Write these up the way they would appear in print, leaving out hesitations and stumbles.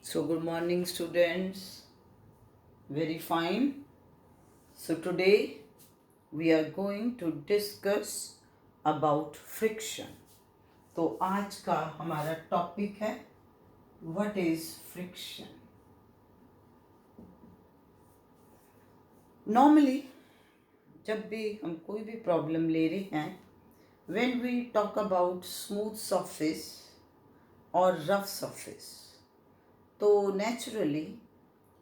So, good morning, students. Very fine. So, today we are going to discuss about friction. तो आज का हमारा topic है what is friction. Normally जब भी हम कोई भी प्रॉब्लम ले रहे हैं, when we talk about smooth surface और रफ सरफेस, तो naturally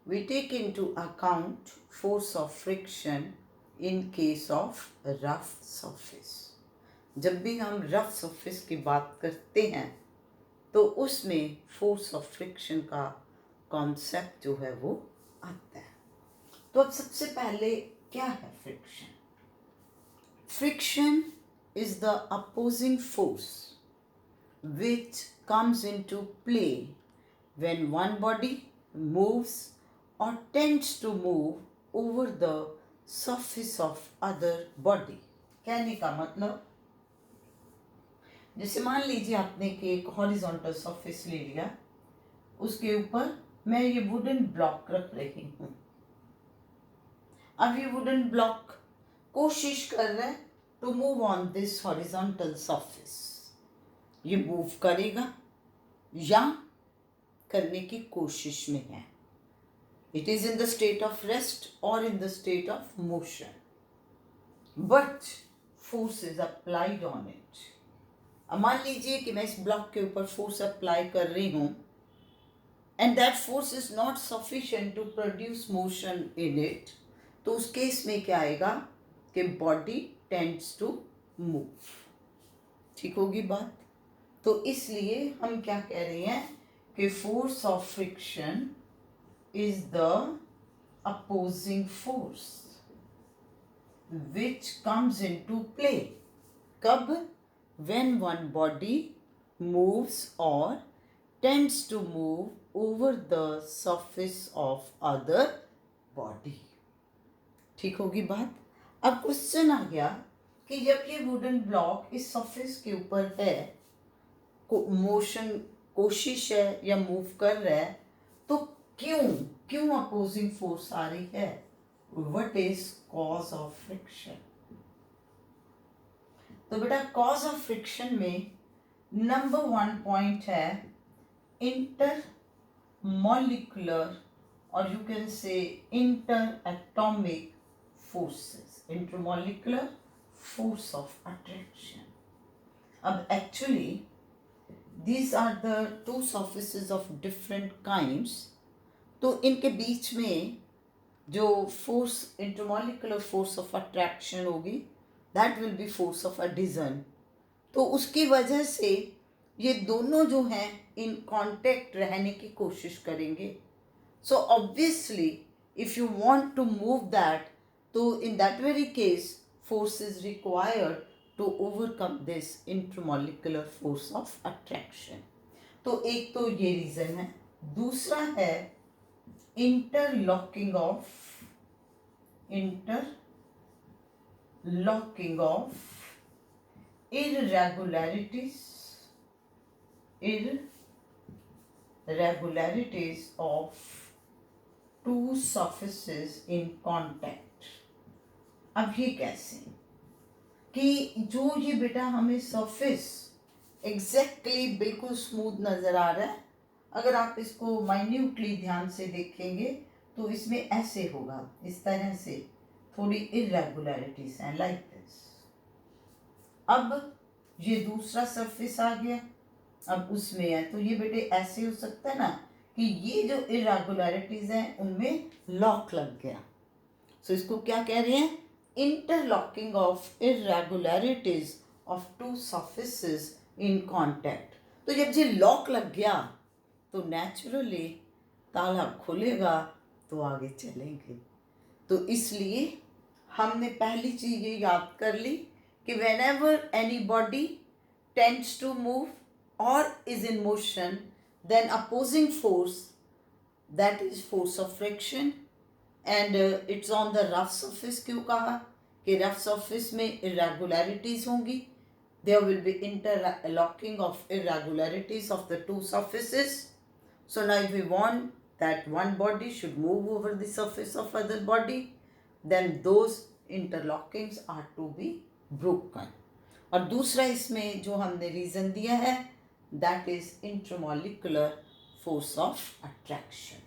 we take into account force of friction in case of rough surface. जब भी हम रफ सरफेस की बात करते हैं तो उसमें फोर्स ऑफ फ्रिक्शन का कॉन्सेप्ट जो है वो आता है. तो अब सबसे पहले क्या है friction? Friction is the opposing force which comes into play when one body moves or tends to move over the surface of other body. कहने का मतलब, जैसे मान लीजिए आपने कि एक हॉरिजॉन्टल सरफेस ले लिया, उसके ऊपर मैं ये वुडन ब्लॉक रख रही हूँ. अब ये वुडन ब्लॉक कोशिश कर रहा है to move on this horizontal surface. ये मूव करेगा या करने की कोशिश में है. It is in the state of rest or in the state of motion, but force is applied on it. अब मान लीजिए कि मैं इस ब्लॉक के ऊपर फोर्स अप्लाई कर रही हूँ and that force is not sufficient to produce motion in it, तो उस केस में क्या आएगा कि body tends to move. ठीक होगी बात? तो इसलिए हम क्या कह रहे हैं कि force of friction is the opposing force which comes into play. कब? When one body moves or tends to move over the surface of other body. ठीक होगी बात? अब क्वेश्चन आ गया कि जब ये वुडन ब्लॉक इस सरफेस के ऊपर है, मोशन कोशिश है या मूव कर रहा है, तो क्यों अपोजिंग फोर्स आ रही है? What is cause of friction? तो बेटा कॉज ऑफ फ्रिक्शन में नंबर 1 पॉइंट है इंटर मॉलिक्यूलर और you can say inter atomic forces. Intermolecular force of attraction. अब actually these are the two surfaces of different kinds. तो इनके बीच में जो force intermolecular force of attraction होगी, that will be force of addition. तो उसकी वजह से ये दोनों जो हैं इन कांटेक्ट रहने की कोशिश करेंगे. So obviously if you want to move that, तो in that very case force is required to overcome this intermolecular force of attraction. तो एक तो ये रीजन है. दूसरा है interlocking of irregularities of two surfaces in contact. अब ये कैसे कि जो ये बेटा हमें सरफेस एग्जैक्टली बिल्कुल स्मूथ नज़र आ रहा है, अगर आप इसको माइन्यूटली ध्यान से देखेंगे तो इसमें ऐसे होगा, इस तरह से थोड़ी इरेगुलरिटीज हैं लाइक दिस. अब ये दूसरा सरफेस आ गया, अब उसमें है, तो ये बेटे ऐसे हो सकता है ना कि ये जो इरेगुलरिटीज हैं उनमें लॉक लग गया. सो इसको क्या कह रहे हैं? Interlocking of irregularities of two surfaces in contact. तो जब ये लॉक लग गया तो नेचुरली ताला खुलेगा तो आगे चलेंगे. तो इसलिए हमने पहली चीज़ ये याद कर ली कि whenever anybody tends to move or is in motion, then opposing force, that is force of friction, and it's on the rough surface. क्यों कहा कि रफ सरफेस में इरेगुलरिटीज होंगी? There will be interlocking of irregularities of the two surfaces. So now if we want that one body should move over the surface of other body, then those interlockings are to be broken. और दूसरा इसमें जो हमने reason दिया है, that is intramolecular force of attraction.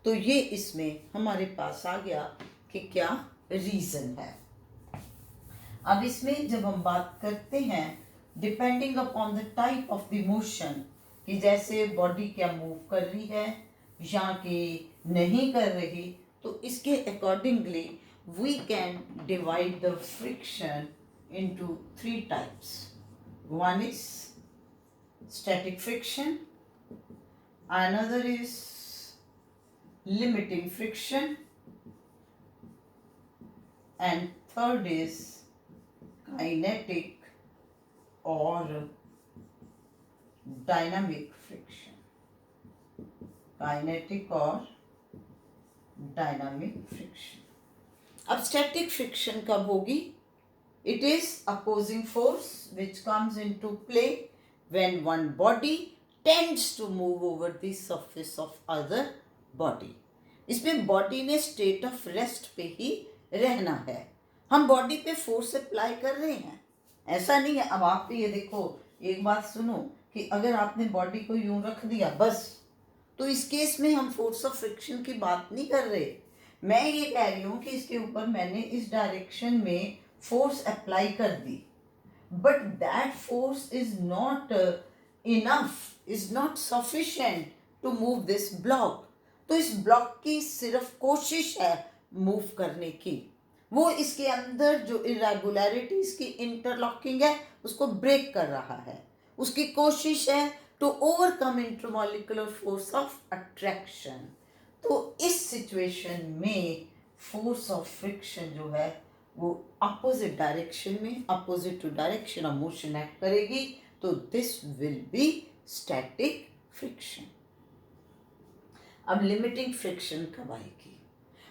तो ये इसमें हमारे पास आ गया कि क्या रीज़न है. अब इसमें जब हम बात करते हैं depending upon the type of the motion, कि जैसे बॉडी क्या मूव कर रही है या कि नहीं कर रही, तो इसके accordingly we can divide the friction into 3 types. One is static friction, another is limiting friction, and third is kinetic or dynamic friction. Kinetic or dynamic friction. अब static friction कब होगी? It is opposing force which comes into play when one body tends to move over the surface of other body. इसमें body ने state of rest पे ही रहना है. हम body पे फोर्स अप्लाई कर रहे हैं, ऐसा नहीं है. अब आप ये देखो, एक बात सुनो कि अगर आपने बॉडी को यूं रख दिया बस, तो इस केस में हम फोर्स ऑफ फ्रिक्शन की बात नहीं कर रहे. मैं ये कह रही हूँ कि इसके ऊपर मैंने इस डायरेक्शन में फोर्स अप्लाई कर दी, but that force is not enough, is not sufficient to move this block. तो इस ब्लॉक की सिर्फ कोशिश है मूव करने की, वो इसके अंदर जो इरेगुलरिटीज की इंटरलॉकिंग है उसको ब्रेक कर रहा है. उसकी कोशिश है to overcome intermolecular force of attraction. तो इस सिचुएशन में फोर्स ऑफ फ्रिक्शन जो है वो अपोजिट डायरेक्शन में, opposite to direction of motion act करेगी. तो this will be static friction. अब लिमिटिंग फ्रिक्शन कब आएगी?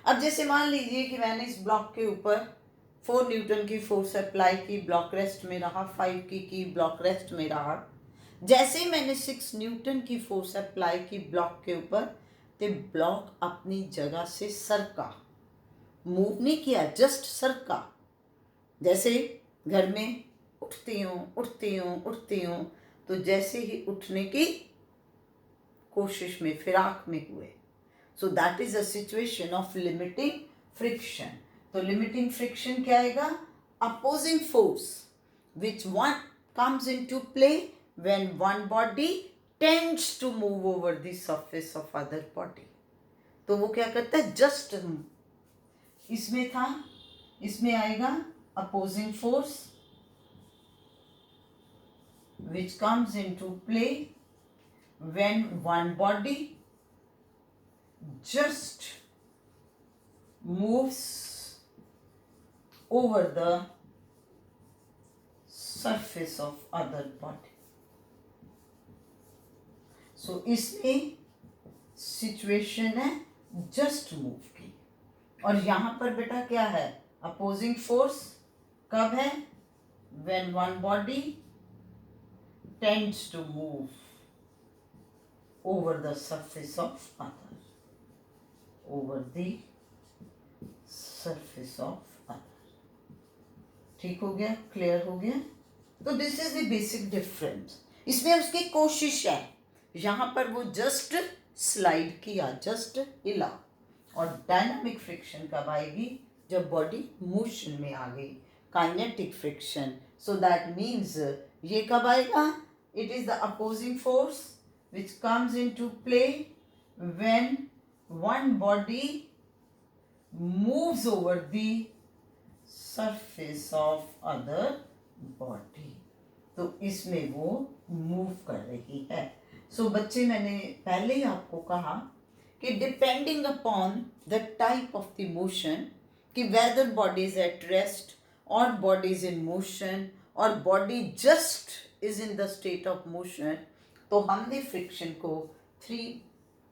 अब जैसे मान लीजिए कि मैंने इस ब्लॉक के ऊपर 4 न्यूटन की फोर्स अप्लाई की, ब्लॉक रेस्ट में रहा, 5 की ब्लॉक रेस्ट में रहा. जैसे ही मैंने 6 न्यूटन की फोर्स अप्लाई की ब्लॉक के ऊपर, तो ब्लॉक अपनी जगह से सरका, मूव नहीं किया, जस्ट सरका. जैसे घर में उठती हूँ, तो जैसे ही उठने की कोशिश में, फिराक में हुए. So that is a situation of limiting friction. तो लिमिटिंग फ्रिक्शन क्या आएगा? Opposing force which one comes into play when one body tends to move over the surface of other body. तो वो क्या करता है? जस्ट इसमें था, इसमें आएगा opposing force which comes into play when one body just moves over the surface of other body. So इसमें सिचुएशन है जस्ट मूव की. और यहाँ पर बेटा क्या है? अपोजिंग फोर्स कब है? When one body tends to move over the surface of other, over the surface of other. ठीक हो गया? क्लियर हो गया? तो this is the basic difference. इसमें उसकी कोशिश है, यहाँ पर वो जस्ट स्लाइड किया, जस्ट हिला. और डायनामिक फ्रिक्शन कब आएगी? जब बॉडी मोशन में आ गई, kinetic friction. So that means ये कब आएगा? It is the opposing force which comes into play when one body moves over the surface of other body. तो इसमें वो मूव कर रही है. सो बच्चे, मैंने पहले ही आपको कहा कि depending upon the type of the motion, कि whether body is at rest और बॉडी इज इन मोशन और body just is in the state of motion, तो हमने फ्रिक्शन को 3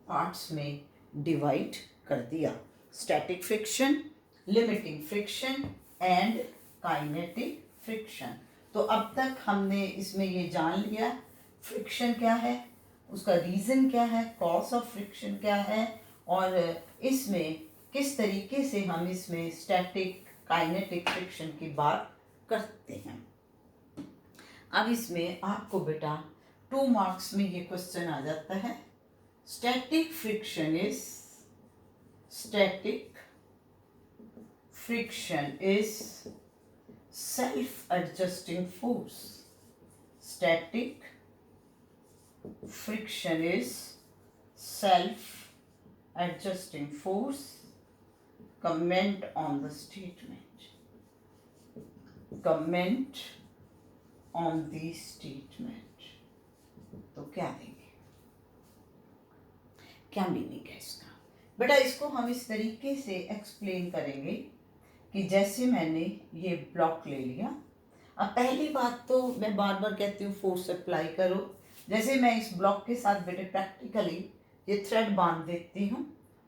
पार्ट्स में डिवाइड कर दिया. Static friction, limiting friction and kinetic friction. तो अब तक हमने इसमें ये जान लिया फ्रिक्शन क्या है, उसका रीज़न क्या है, कॉज ऑफ फ्रिक्शन क्या है, और इसमें किस तरीके से हम इसमें स्टैटिक काइनेटिक फ्रिक्शन की बात करते हैं। अब इसमें आपको बेटा 2 मार्क्स में ये क्वेश्चन आ जाता है। Static friction is self adjusting force. Static friction is self adjusting force. Comment on the statement. Comment on the statement. तो क्या देंगे, क्या मीनिंग है इसका बेटा? इसको हम इस तरीके से एक्सप्लेन करेंगे कि जैसे मैंने ये ब्लॉक ले लिया। अब पहली बात तो मैं बार बार कहती हूँ फोर्स अप्लाई करो। जैसे मैं इस ब्लॉक के साथ बेटे प्रैक्टिकली ये थ्रेड बांध देती हूँ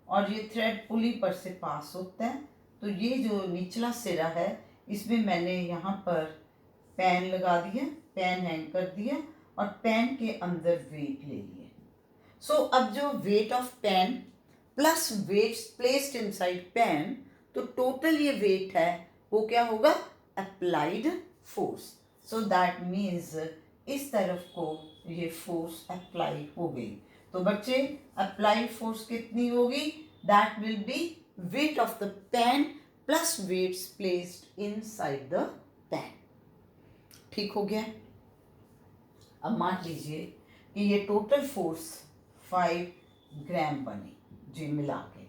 और ये थ्रेड पुली पर से पास होता है, तो ये जो निचला सिरा है इसमें मैंने यहाँ पर पेन लगा दिया, पेन हैंग कर दिया और पेन के अंदर वेट ले लिए। सो अब जो weight of pan plus weight placed inside pan, तो टोटल ये वेट है वो क्या होगा, applied force. So that means इस तरफ को ये फोर्स अप्लाई हो गई। तो बच्चे अप्लाइड फोर्स कितनी होगी, that will be weight of the pan plus weights placed inside the pan. ठीक हो गया। अब मान लीजिए कि ये टोटल फोर्स 5 ग्राम बनी जी मिला के।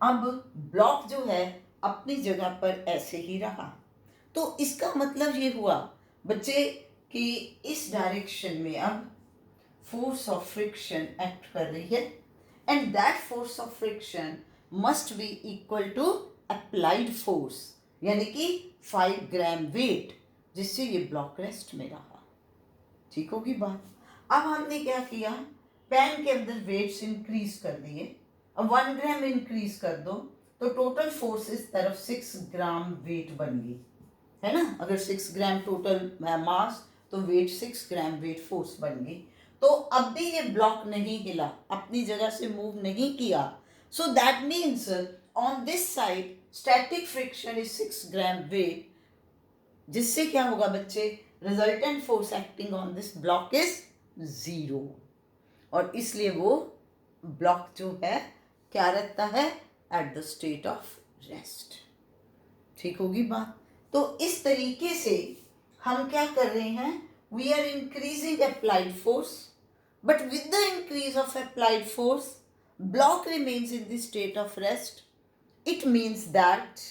अब ब्लॉक जो है अपनी जगह पर ऐसे ही रहा, तो इसका मतलब ये हुआ बच्चे कि इस डायरेक्शन में अब फोर्स ऑफ फ्रिक्शन एक्ट कर रही है, and that force of friction must be equal to applied force, यानी कि 5 ग्राम वेट, जिससे ये ब्लॉक रेस्ट में रहा। ठीक होगी बात। अब हमने क्या किया, पेन के अंदर वेट्स इंक्रीज कर दिए। अब 1 ग्राम इंक्रीज कर दो तो टोटल फोर्स इस तरफ 6 ग्राम वेट बन गई, है ना। अगर 6 ग्राम टोटल मास तो वेट 6 ग्राम वेट फोर्स बन गई। तो अब भी ये ब्लॉक नहीं हिला, अपनी जगह से मूव नहीं किया। सो that means on this side static friction is 6 gram weight, जिससे क्या होगा बच्चे, resultant force acting on this block is 0, और इसलिए वो ब्लॉक जो है क्या रहता है, at the state of rest. ठीक होगी बात। तो इस तरीके से हम क्या कर रहे हैं, we are increasing applied force, but with the increase of applied force, block remains in the state of rest. It means that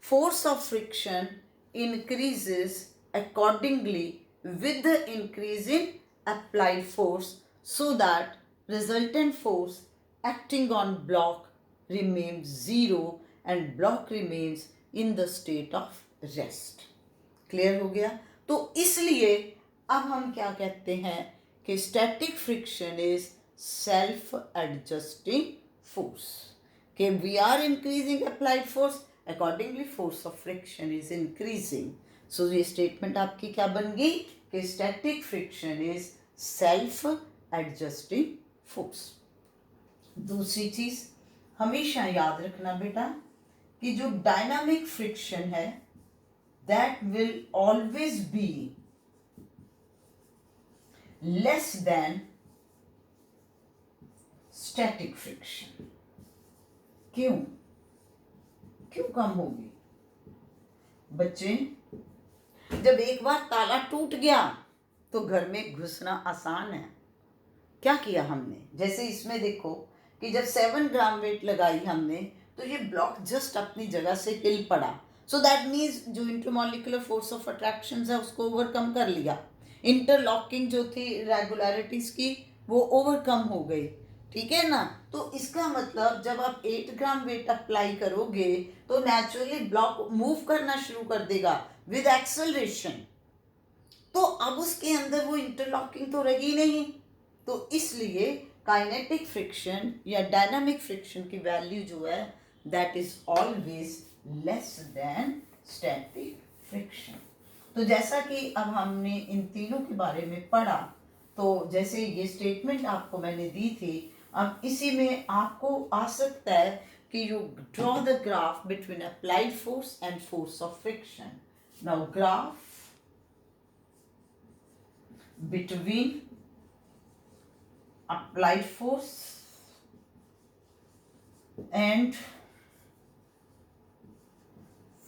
force of friction increases accordingly with the increase in applied force, so that resultant force acting on block remains 0 and block remains in the state of rest. Clear हो गया। तो इसलिए अब हम क्या कहते हैं कि static friction is self adjusting force, कि we are increasing applied force, accordingly force of friction is increasing. So ये स्टेटमेंट आपकी क्या बन गई कि static friction is self adjusting force. दूसरी चीज हमेशा याद रखना बेटा कि जो डायनामिक फ्रिक्शन है that will always be less than static friction. क्यों कम होगी बच्चे? जब एक बार ताला टूट गया तो घर में घुसना आसान है। क्या किया हमने, जैसे इसमें देखो कि जब 7 ग्राम वेट लगाई हमने तो ये ब्लॉक जस्ट अपनी जगह से हिल पड़ा। सो दैट मीन्स जो इंटरमॉलिक्यूलर फोर्स ऑफ अट्रैक्शन है उसको ओवरकम कर लिया। इंटरलॉकिंग जो थी रेगुलरिटीज की वो ओवरकम हो गई। ठीक है ना। तो इसका मतलब जब आप 8 ग्राम वेट अप्लाई करोगे तो नेचुरली ब्लॉक मूव करना शुरू कर देगा विद एक्सेलरेशन। तो अब उसके अंदर वो इंटरलॉकिंग तो रही नहीं, तो इसलिए काइनेटिक फ्रिक्शन या डायनामिक फ्रिक्शन की वैल्यू जो है that is always less than static friction. तो जैसा कि अब हमने इन तीनों के बारे में पढ़ा, तो जैसे ये स्टेटमेंट आपको मैंने दी थी, अब इसी में आपको आ सकता है कि you draw the graph between applied force and force of friction. Now graph between applied force and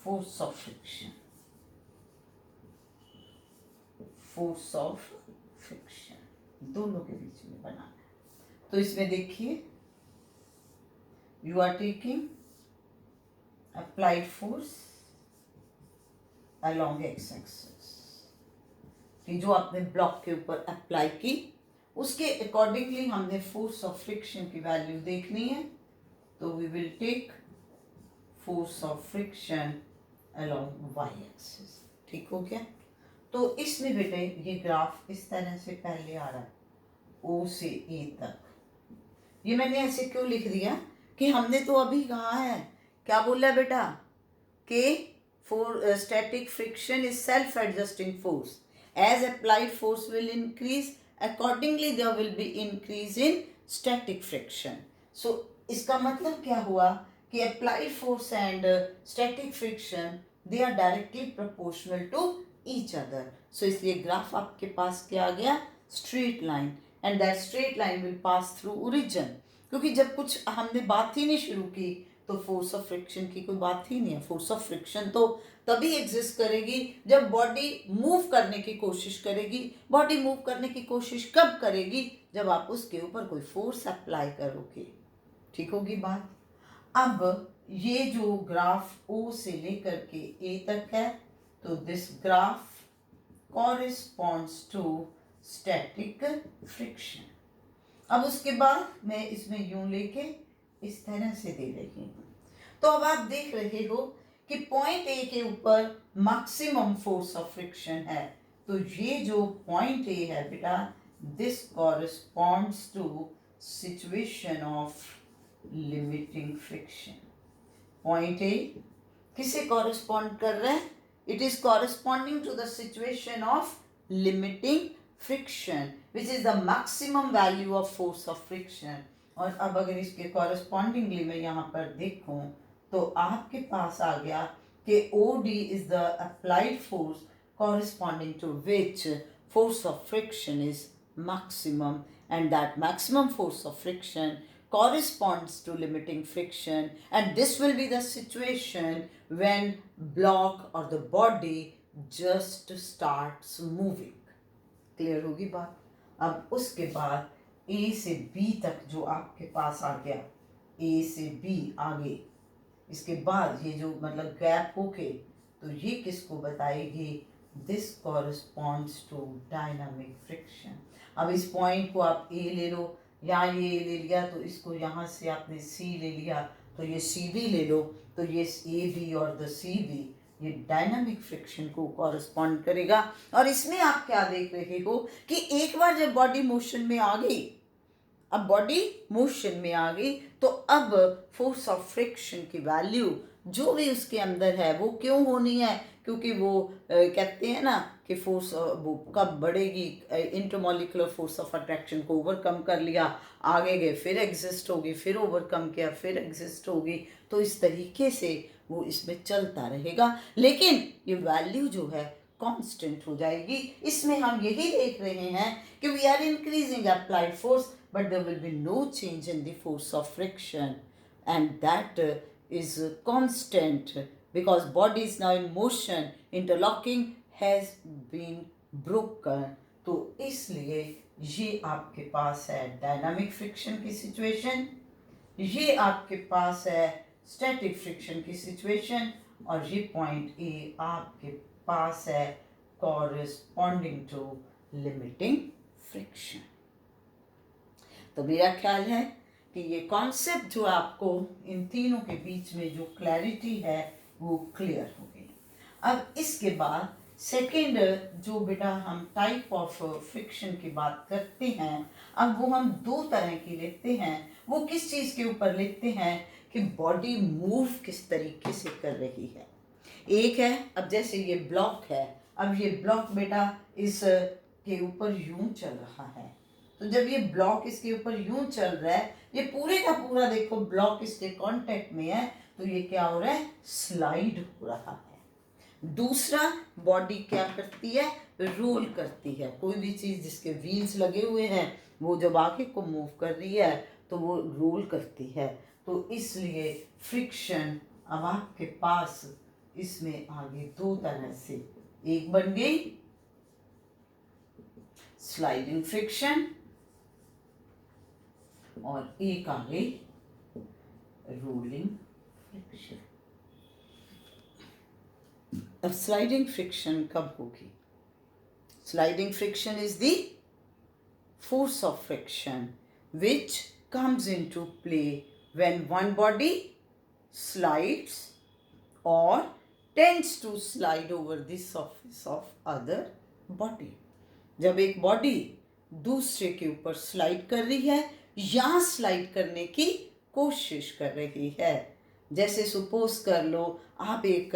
force of friction. Force of friction दोनों के बीच में बनाना है. तो इसमें देखिए, you are taking applied force along x axis कि जो आपने ब्लॉक के ऊपर अप्लाई की उसके अकॉर्डिंगली हमने फोर्स ऑफ फ्रिक्शन की वैल्यू देखनी है. तो we will take force of friction along Y axis. ठीक हो गया. तो इसमें बेटे ये ग्राफ इस तरह से पहले आ रहा है ओ से ए तक. ये मैंने ऐसे क्यों लिख दिया कि हमने तो अभी कहा है, क्या बोला बेटा, कि for static friction is self-adjusting force. As applied force will increase, accordingly there will be increase in static friction. So इसका मतलब क्या हुआ कि applied force and static friction they are directly proportional to each other. So इसलिए graph आपके पास क्या आ गया, straight line, and that straight line will pass through origin. क्योंकि जब कुछ हमने बात ही नहीं शुरू की तो फोर्स ऑफ फ्रिक्शन की कोई बात ही नहीं है. फोर्स ऑफ फ्रिक्शन तो तभी एग्जिस्ट करेगी जब बॉडी मूव करने की कोशिश करेगी. बॉडी मूव करने की कोशिश कब करेगी, जब आप उसके ऊपर कोई फोर्स अप्लाई करोगे. ठीक होगी बात. अब ये जो ग्राफ ओ से लेकर के ए तक है, तो this graph corresponds to static friction. अब उसके बाद मैं इसमें यूं लेके इस तरह से दे रही हूँ. तो अब आप देख रहे हो कि पॉइंट ए के ऊपर मैक्सिमम फोर्स ऑफ फ्रिक्शन है. तो ये जो पॉइंट ए है बेटा, this corresponds to situation of limiting friction. Point A किसे कॉरेस्पॉन्ड कर रहा है, it is corresponding to the situation of limiting friction which is the maximum value of force of friction. और अब अगर इसके कॉरेस्पॉन्डिंगली मैं यहाँ पर देखूँ तो आपके पास आ गया कि OD is the applied force corresponding to which force of friction is maximum, and that maximum force of friction corresponds to limiting friction, and this will be the situation when block or the body just starts moving. Clear होगी बात. अब उसके बाद ए से B तक जो आपके पास आ गया, ए से बी आगे, इसके बाद ये जो मतलब गैप होके, तो ये किसको बताएगी, this corresponds to dynamic friction. अब इस पॉइंट को आप ए ले लो, यहाँ ये ले लिया, तो इसको यहाँ से आपने सी ले लिया, तो ये सी बी ले लो, तो ये ए बी और द सी बी ये डायनामिक फ्रिक्शन को कॉरेस्पॉन्ड करेगा. और इसमें आप क्या देख रहे हो कि एक बार जब बॉडी मोशन में आ गई, अब बॉडी मोशन में आ गई, तो अब फोर्स ऑफ फ्रिक्शन की वैल्यू जो भी उसके अंदर है वो क्यों होनी है, क्योंकि वो कहते हैं ना कि फोर्स वो कब बढ़ेगी, इंटरमॉलिकुलर फोर्स ऑफ अट्रैक्शन को ओवरकम कर लिया, आगे गए फिर एग्जिस्ट होगी, फिर ओवरकम किया फिर एग्जिस्ट होगी. तो इस तरीके से वो इसमें चलता रहेगा, लेकिन ये वैल्यू जो है कांस्टेंट हो जाएगी. इसमें हम यही देख रहे हैं कि we are increasing applied force but there will be no change in the force of friction, and that is constant because body is now in motion, interlocking has been broken. तो इसलिए ये आपके पास है डायनामिक फ्रिक्शन की situation, ये आपके पास है static friction की सिचुएशन, और ये पॉइंट ए आपके पास है कॉरेस्पॉन्डिंग टू लिमिटिंग फ्रिक्शन. तो मेरा ख्याल है कि ये कॉन्सेप्ट जो आपको इन तीनों के बीच में जो क्लैरिटी है वो क्लियर हो गई. अब इसके बाद सेकेंड जो बेटा हम टाइप ऑफ फ्रिक्शन की बात करते हैं, अब वो हम दो तरह की लेते हैं. वो किस चीज़ के ऊपर लेते हैं कि बॉडी मूव किस तरीके से कर रही है. एक है, अब जैसे ये ब्लॉक है, अब ये ब्लॉक बेटा इस के ऊपर यूं चल रहा है, तो जब ये ब्लॉक इसके ऊपर यूं चल रहा है, ये पूरे का पूरा देखो ब्लॉक इसके कांटेक्ट में है, तो ये क्या हो रहा है, स्लाइड हो रहा है। दूसरा, बॉडी क्या करती है, रोल करती है। कोई भी चीज जिसके व्हील्स लगे हुए हैं वो जब आगे को मूव कर रही है तो वो रोल करती है। तो इसलिए फ्रिक्शन अब आपके पास इसमें आगे दो तरह से, एक बन गई स्लाइडिंग फ्रिक्शन और एक आ गई रोलिंग फ्रिक्शन। अब स्लाइडिंग फ्रिक्शन कब होगी? Sliding friction is the force of friction which comes into play when one body slides or tends to slide over the surface of other body। जब एक body दूसरे के ऊपर स्लाइड कर रही है या स्लाइड करने की कोशिश कर रही है, जैसे सपोज कर लो आप एक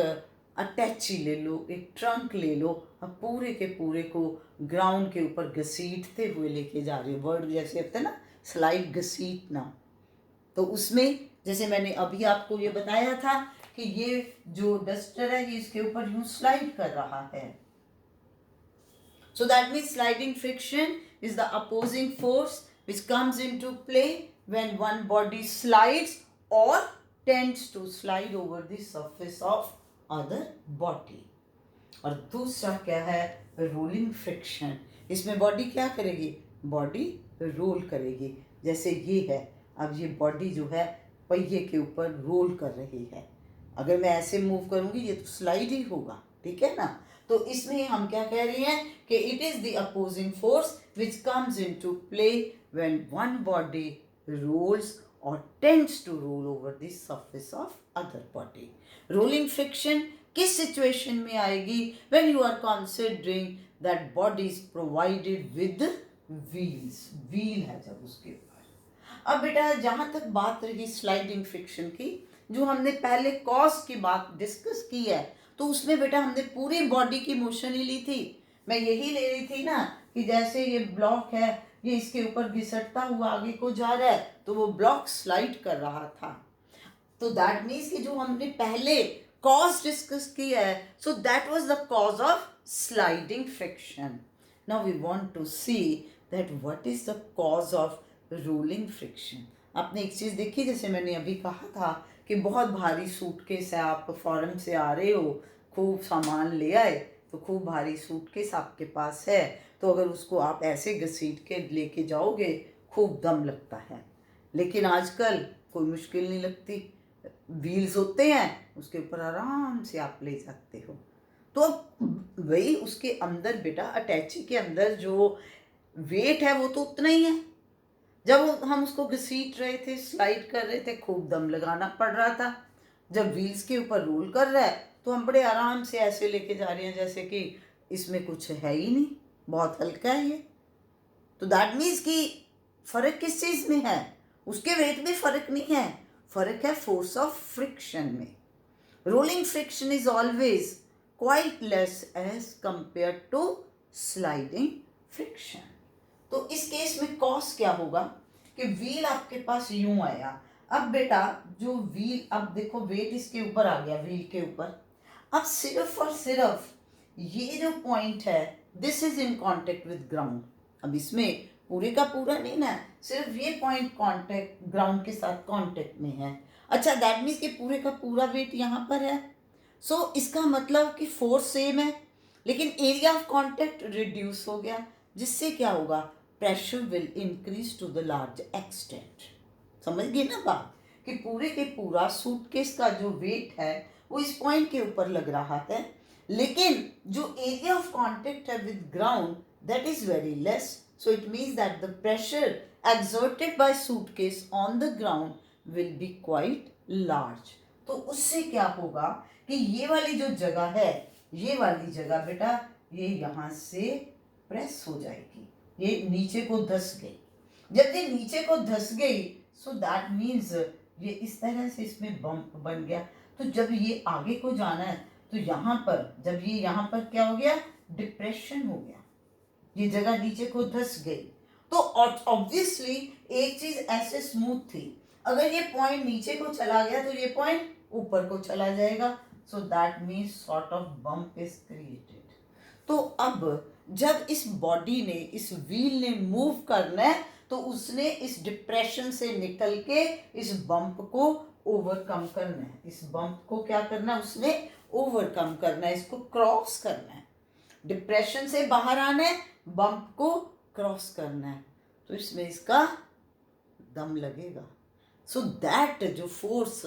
अटैची ले लो, एक ट्रंक ले लो, अब पूरे के पूरे को ग्राउंड के ऊपर घसीटते हुए लेके जा रहे हो, वर्ड जैसे होता है ना स्लाइड घसीटना। तो उसमें जैसे मैंने अभी आपको ये बताया था कि ये जो डस्टर है ये इसके ऊपर यूं स्लाइड कर रहा है। So that means sliding friction is the opposing force which comes into play when one body slides or tends to slide over the surface of other body। और दूसरा क्या है, रोलिंग फ्रिक्शन। इसमें बॉडी क्या करेगी, बॉडी रोल करेगी। जैसे ये है, अब ये बॉडी जो है पहिए के ऊपर रोल कर रही है, अगर मैं ऐसे मूव करूंगी ये तो स्लाइड ही होगा, ठीक है ना। तो इसमें हम क्या कह रहे हैं कि it is the opposing force which comes into play when one body rolls or tends to roll over the surface of other body। rolling friction किस situation में आएगी, when you are considering that body is provided with wheels, wheel है जब उसके ऊपर। अब बेटा जहाँ तक बात रही स्लाइडिंग फ्रिक्शन की, जो हमने पहले कॉज की बात डिस्कस की है, तो उसमें बेटा हमने पूरी बॉडी की मोशन ही ली थी। मैं यही ले रही थी ना कि जैसे ये ब्लॉक है, ये इसके ऊपर घिसटता हुआ आगे को जा रहा है, तो वो ब्लॉक स्लाइड कर रहा था। तो दैट मीन्स कि जो हमने पहले कॉज डिस्कस किया है, so that was the cause of sliding friction. Now we want to see that what is the cause of rolling friction. आपने एक चीज देखी, जैसे मैंने अभी कहा था कि बहुत भारी सूटकेस है, आप फॉरेन से आ रहे हो, खूब सामान ले आए, तो खूब भारी सूटकेस आपके पास है, तो अगर उसको आप ऐसे घसीट के लेके जाओगे खूब दम लगता है। लेकिन आजकल कोई मुश्किल नहीं लगती, व्हील्स होते हैं, उसके ऊपर आराम से आप ले जाते हो। तो अब वही उसके अंदर बेटा अटैची के अंदर जो वेट है वो तो उतना ही है। जब हम उसको घसीट रहे थे, स्लाइड कर रहे थे, खूब दम लगाना पड़ रहा था। जब व्हील्स के ऊपर रोल कर रहा है तो हम बड़े आराम से ऐसे लेके जा रहे हैं जैसे कि इसमें कुछ है ही नहीं, बहुत हल्का है ये। तो दैट मीन्स कि फर्क किस चीज में है, उसके वेट में फर्क नहीं है, फर्क है फोर्स ऑफ फ्रिक्शन में। Rolling friction is always quite less as compare to sliding friction. तो इस केस में कॉस क्या होगा कि व्हील आपके पास यूं आया, अब बेटा जो व्हील, अब देखो वेट इसके ऊपर आ गया, व्हील के ऊपर। अब सिर्फ और सिर्फ ये जो पॉइंट है, this is in contact with ground. अब इसमें पूरे का पूरा नहीं ना, सिर्फ ये पॉइंट कांटेक्ट ग्राउंड के साथ कांटेक्ट में है। अच्छा, दैट मीन्स कि पूरे का पूरा वेट यहाँ पर है। सो इसका मतलब कि फोर्स सेम है, लेकिन एरिया ऑफ कांटेक्ट रिड्यूस हो गया, जिससे क्या होगा, pressure will increase to the large extent. समझ गए ना बात, कि पूरे के पूरा सूटकेस का जो वेट है वो इस पॉइंट के ऊपर लग रहा है, लेकिन जो एरिया ऑफ कांटेक्ट है with ground that is very less. So it means that the pressure exerted by suitcase on the ground will be quite large। तो उससे क्या होगा कि ये वाली जो जगह है, ये वाली जगह बेटा ये यहाँ से प्रेस हो जाएगी, ये नीचे को धस गई। जब ये नीचे को धस गई, सो दैट मीन्स ये इस तरह से इसमें बम्प बन गया। तो जब ये आगे को जाना है तो यहाँ पर, जब ये यहाँ पर क्या हो गया, डिप्रेशन हो गया। ये जगह नीचे को धस गई। तो ऑब्वियसली एक चीज ऐसे स्मूथ थी, अगर ये पॉइंट नीचे को चला गया तो ये पॉइंट ऊपर को चला जाएगा। सो that means sort of bump is created. तो अब जब इस बॉडी ने, इस व्हील ने मूव करना है, तो उसने इस डिप्रेशन से निकल के इस बम्प को ओवरकम करना है। इस बम्प को क्या करना है, उसने ओवरकम करना है, इसको क्रॉस करना है। डिप्रेशन से बाहर आना है, बम्प को क्रॉस करना है, तो इसमें इसका दम लगेगा। सो दैट जो फोर्स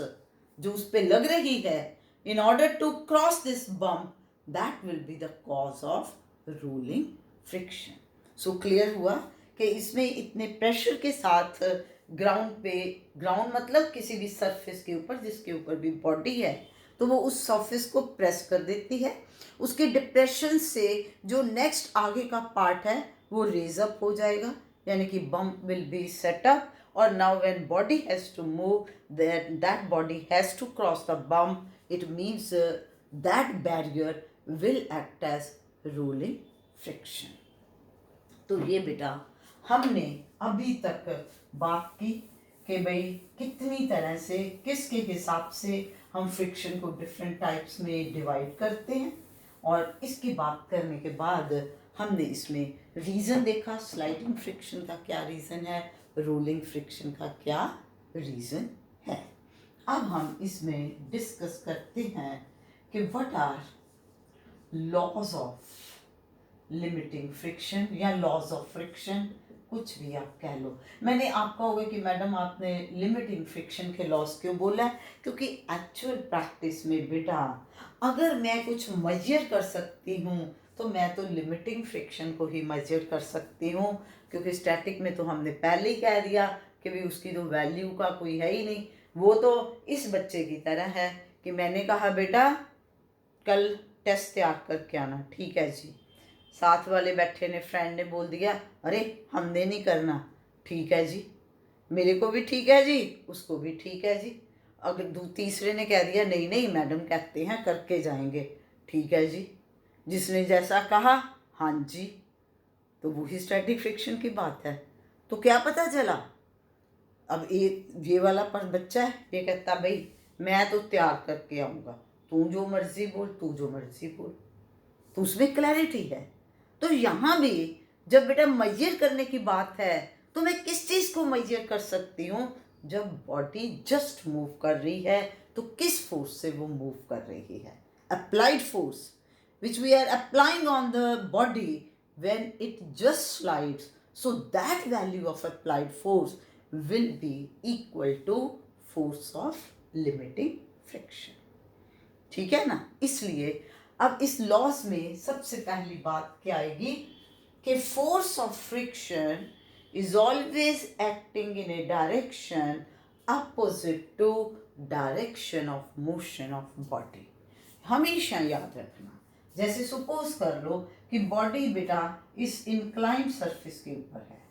जो उस पर लग रही है, in order to cross this bump, that will be the cause of rolling friction. So clear हुआ कि इसमें इतने प्रेशर के साथ ग्राउंड पे, ग्राउंड मतलब किसी भी सरफेस के ऊपर जिसके ऊपर भी बॉडी है, तो वो उस सरफेस को प्रेस कर देती है। उसके डिप्रेशन से जो नेक्स्ट आगे का पार्ट है वो रेज अप हो जाएगा, यानी कि bump will be set up. और now when body has to move, that body has to cross the bump, it means that barrier will act as rolling friction. तो ये बेटा हमने अभी तक बात की कि भाई कितनी तरह से, किसके हिसाब से हम फ्रिक्शन को डिफरेंट टाइप्स में डिवाइड करते हैं। और इसकी बात करने के बाद हमने इसमें रीज़न देखा, स्लाइडिंग फ्रिक्शन का क्या रीज़न है, रोलिंग फ्रिक्शन का क्या रीज़न है। अब हम इसमें डिस्कस करते हैं कि what are laws of limiting friction या लॉज ऑफ फ्रिक्शन, कुछ भी आप कह लो। मैंने आप कहोगे कि मैडम आपने लिमिटिंग फ्रिक्शन के लॉस क्यों बोला है, क्योंकि एक्चुअल प्रैक्टिस में बेटा अगर मैं कुछ मेजर कर सकती हूँ तो मैं तो लिमिटिंग फ्रिक्शन को ही मेजर कर सकती हूँ, क्योंकि स्टैटिक में तो हमने पहले ही कह दिया कि भाई उसकी तो वैल्यू का कोई है ही नहीं। वो तो इस बच्चे की तरह है कि मैंने कहा बेटा कल टेस्ट तैयार करके आना, ठीक है जी। साथ वाले बैठे ने, फ्रेंड ने बोल दिया अरे हमने नहीं करना, ठीक है जी, मेरे को भी ठीक है जी, उसको भी ठीक है जी। अगर तीसरे ने कह दिया नहीं नहीं मैडम कहते हैं करके जाएंगे, ठीक है जी, जिसने जैसा कहा हाँ जी, तो वही स्टैटिक फ्रिक्शन की बात है। तो क्या पता चला, अब ये वाला पर बच्चा है, ये कहता भाई मैं तो तैयार करके आऊँगा, तू जो मर्जी बोल, तू जो मर्जी बोल, तो उसमें क्लैरिटी है। तो यहाँ भी जब बेटा मेजर करने की बात है तो मैं किस चीज़ को मेजर कर सकती हूँ, जब बॉडी जस्ट मूव कर रही है तो किस फोर्स से वो मूव कर रही है, applied force which we are applying on the body when it just slides, so that value of applied force will be equal to force of limiting friction। ठीक है ना। इसलिए अब इस लॉस में सबसे पहली बात क्या आएगी कि force of friction is always acting in a direction opposite to direction of motion of body. हमेशा याद रखना, जैसे सपोज कर लो कि बॉडी बेटा इस इंक्लाइंड सरफेस के ऊपर है,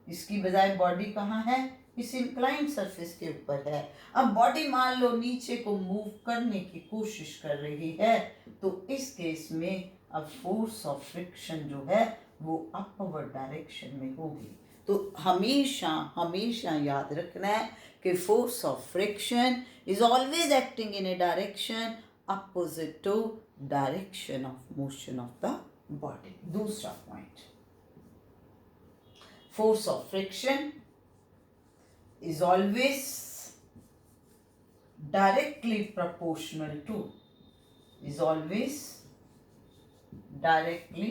इसकी बजाय बॉडी कहाँ है, इस इंक्लाइंड सरफेस के ऊपर है। अब बॉडी मान लो नीचे को मूव करने की कोशिश कर रही है, तो इस केस में अब फोर्स ऑफ फ्रिक्शन जो है वो अपवर्ड डायरेक्शन में होगी। तो हमेशा हमेशा याद रखना है कि force of friction is always acting in a direction opposite to direction of motion of the body. दूसरा point, force of friction is always directly proportional to, is always directly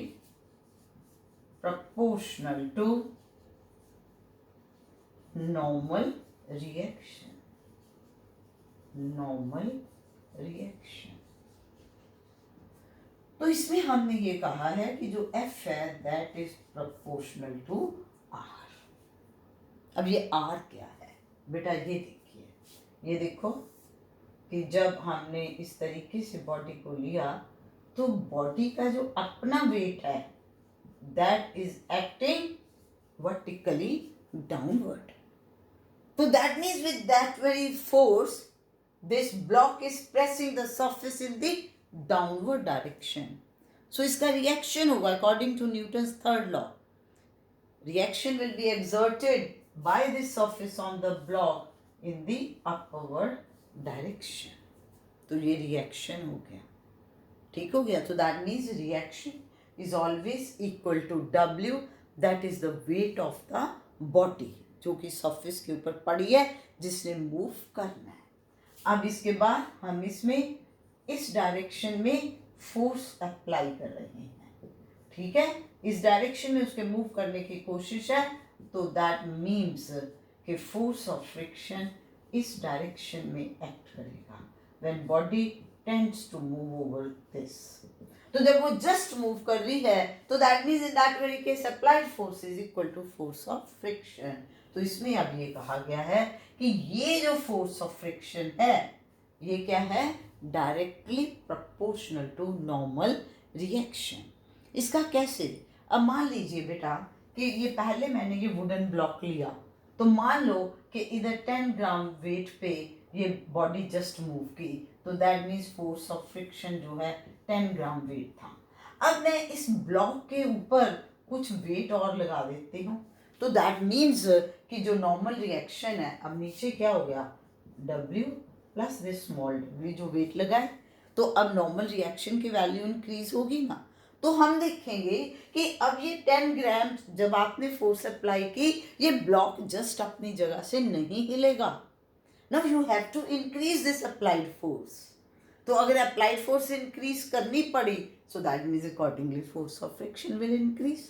proportional to normal reaction, normal reaction। तो इसमें हमने ये कहा है कि जो F है that is proportional to R। अब ये R क्या है बेटा, ये देखिए, ये देखो कि जब हमने इस तरीके से बॉडी को लिया तो बॉडी का जो अपना वेट है that is acting vertically downward. तो that means with that very force this block is pressing the surface in the downward direction. So इसका रिएक्शन होगा according to Newton's third law. Reaction will be exerted by this surface on the block in the upward direction. तो ये reaction हो गया. ठीक हो गया. तो that means reaction is always equal to W, that is the weight of the body जो कि सरफेस के ऊपर पड़ी है जिसने मूव करना है. अब इसके बाद हम इसमें इस डायरेक्शन में फोर्स अप्लाई कर रहे हैं. ठीक है. इस डायरेक्शन में उसके मूव करने की कोशिश है. तो दैट मीन्स कि फोर्स ऑफ फ्रिक्शन इस डायरेक्शन में एक्ट करेगा when body tends to move over this. तो जब वो जस्ट मूव कर रही है तो that means in that very case applied force is equal to force of friction. तो इसमें अब ये कहा गया है कि ये जो फोर्स ऑफ फ्रिक्शन है ये क्या है, directly proportional to normal reaction. इसका कैसे, अब मान लीजिए बेटा कि ये पहले मैंने ये वुडन ब्लॉक लिया, तो मान लो कि इधर 10 ग्राम वेट पे ये बॉडी जस्ट मूव की, तो that means force of friction जो है 10 ग्राम वेट था. अब मैं इस ब्लॉक के ऊपर कुछ वेट और लगा देती हूँ, तो दैट मीन्स कि जो नॉर्मल रिएक्शन है, अब नीचे क्या हो गया, W plus this small w जो वेट लगाए, तो अब नॉर्मल रिएक्शन की वैल्यू इंक्रीज होगी ना. तो हम देखेंगे कि अब ये 10 ग्राम जब आपने फोर्स अप्लाई की, ये ब्लॉक जस्ट अपनी जगह से नहीं हिलेगा. Now you have to increase this applied force. तो अगर अप्लाइड फोर्स इंक्रीज करनी पड़ी, so that means accordingly force of friction will increase.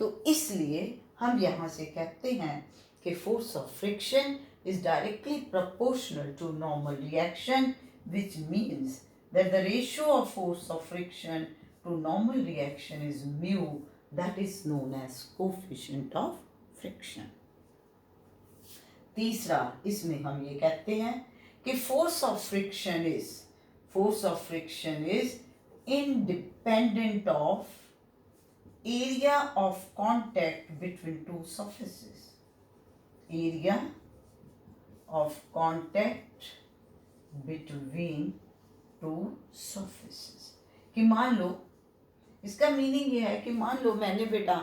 तो इसलिए हम यहाँ से कहते हैं कि force of friction is directly proportional to normal reaction, which means that the ratio of force of friction to normal reaction is mu, that is known as coefficient of friction. तीसरा, इसमें हम ये कहते हैं कि force of friction is independent of area of contact between two surfaces. Area of contact between two surfaces. कि मान लो, इसका मीनिंग ये है कि मान लो मैंने बेटा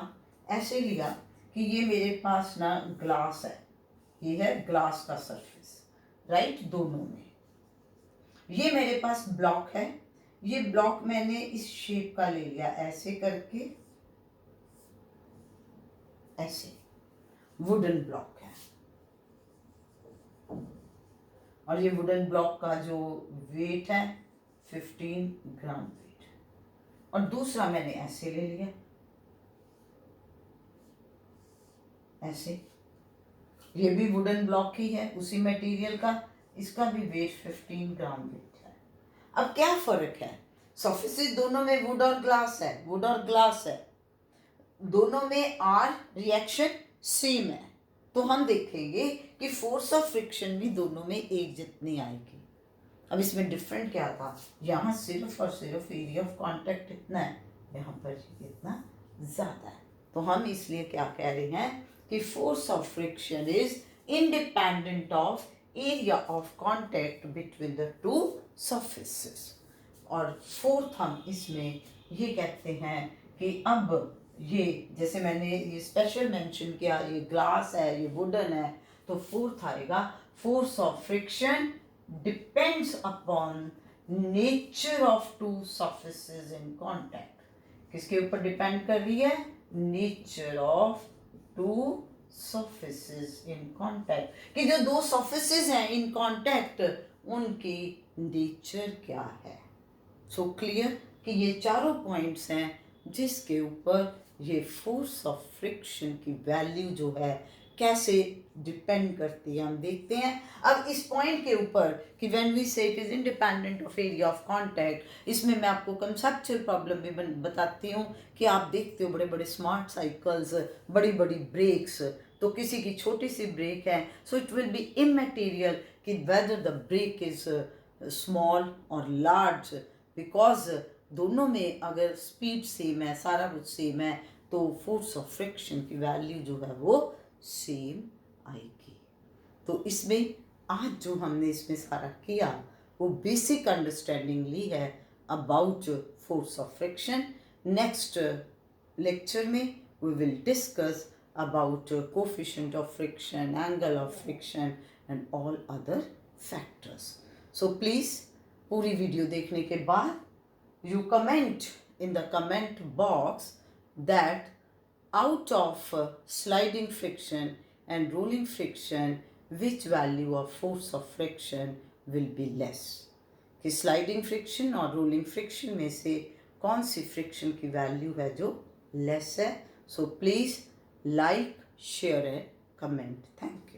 ऐसे लिया कि ये मेरे पास ना ग्लास है, ये है ग्लास का सरफेस, राइट, दोनों में. ये मेरे पास ब्लॉक है, ये ब्लॉक मैंने इस शेप का ले लिया, ऐसे करके, ऐसे वुडन ब्लॉक है, और ये वुडन ब्लॉक का जो वेट है 15 ग्राम वेट. और दूसरा मैंने ऐसे ले लिया, ऐसे, ये भी वुडन ब्लॉक ही है, उसी मटेरियल का, इसका भी वेट 15 ग्राम वेट है. अब क्या फर्क है, सरफेसेस दोनों में वुड और ग्लास है, वुड और ग्लास है, दोनों में आर रिएक्शन सेम है. तो हम देखेंगे कि फोर्स ऑफ फ्रिक्शन भी दोनों में एक जितनी आएगी. अब इसमें डिफरेंट क्या था, यहाँ सिर्फ और सिर्फ एरिया ऑफ कांटेक्ट इतना है, यहाँ पर इतना ज़्यादा है. तो हम इसलिए क्या कह रहे हैं कि force of friction is independent of area of contact between the two surfaces. और फोर्थ हम इसमें ये कहते हैं कि अब ये जैसे मैंने ये स्पेशल मेंशन किया, ये ग्लास है, ये वुडन है, तो फोर्थ आएगा force of friction depends upon nature of to surfaces in contact. किसके ऊपर डिपेंड कर रही है, nature of to surfaces in contact, कि जो दो सरफेसेस हैं इन कांटेक्ट उनकी नेचर क्या है. सो क्लियर कि ये चारों पॉइंट्स हैं जिसके ऊपर ये फोर्स ऑफ फ्रिक्शन की वैल्यू जो है कैसे डिपेंड करती है, हम देखते हैं. अब इस पॉइंट के ऊपर कि व्हेन वी से it is independent of area of contact, इसमें मैं आपको कंसेप्चुअल प्रॉब्लम भी बताती हूँ कि आप देखते हो बड़े बड़े स्मार्ट साइकिल्स, बड़ी बड़ी ब्रेक्स, तो किसी की छोटी सी ब्रेक है, so it will be immaterial कि whether the break is small और लार्ज, बिकॉज दोनों में अगर स्पीड सेम है, सारा कुछ सेम है, तो फोर्स ऑफ फ्रिक्शन की वैल्यू जो है वो सेम आएगी. तो इसमें आज जो हमने इसमें सारा किया वो बेसिक अंडरस्टैंडिंग ली है about force of friction. Next lecture में we will discuss about coefficient of friction, angle of friction and all other factors. So please पूरी वीडियो देखने के बाद you comment in the comment box that out of sliding friction and rolling friction which value of force of friction will be less. कि sliding friction और rolling friction में से कौन सी friction की वैल्यू है जो लेस है. So please like, share and comment. Thank you.